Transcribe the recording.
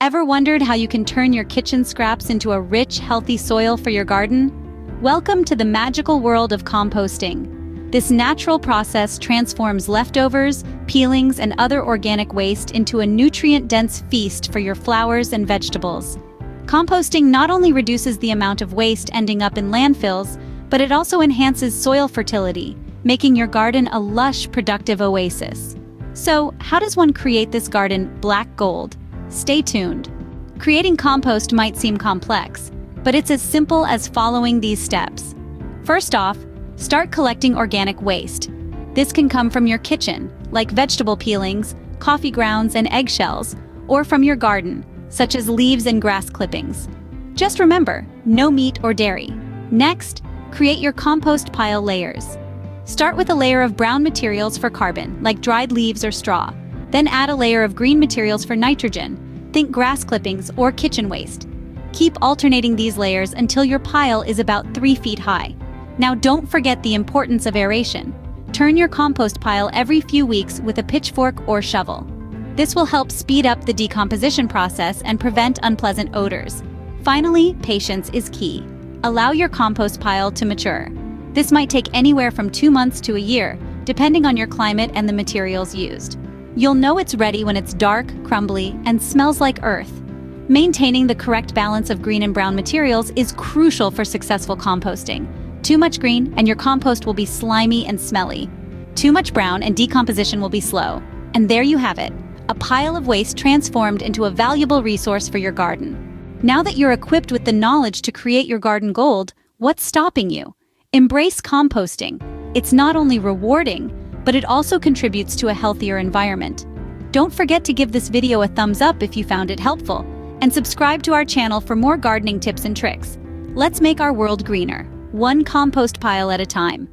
Ever wondered how you can turn your kitchen scraps into a rich, healthy soil for your garden? Welcome to the magical world of composting. This natural process transforms leftovers, peelings, and other organic waste into a nutrient-dense feast for your flowers and vegetables. Composting not only reduces the amount of waste ending up in landfills, but it also enhances soil fertility, making your garden a lush, productive oasis. So, how does one create this garden black gold? Stay tuned. Creating compost might seem complex, but it's as simple as following these steps. First off, start collecting organic waste. This can come from your kitchen, like vegetable peelings, coffee grounds, and eggshells, or from your garden, such as leaves and grass clippings. Just remember, no meat or dairy. Next, create your compost pile layers. Start with a layer of brown materials for carbon, like dried leaves or straw. Then add a layer of green materials for nitrogen. Think grass clippings or kitchen waste. Keep alternating these layers until your pile is about 3 feet high. Now don't forget the importance of aeration. Turn your compost pile every few weeks with a pitchfork or shovel. This will help speed up the decomposition process and prevent unpleasant odors. Finally, patience is key. Allow your compost pile to mature. This might take anywhere from 2 months to a year, depending on your climate and the materials used. You'll know it's ready when it's dark, crumbly, and smells like earth. Maintaining the correct balance of green and brown materials is crucial for successful composting. Too much green and your compost will be slimy and smelly. Too much brown and decomposition will be slow. And there you have it, a pile of waste transformed into a valuable resource for your garden. Now that you're equipped with the knowledge to create your garden gold, what's stopping you? Embrace composting. It's not only rewarding, but it also contributes to a healthier environment. Don't forget to give this video a thumbs up if you found it helpful, and subscribe to our channel for more gardening tips and tricks. Let's make our world greener, one compost pile at a time.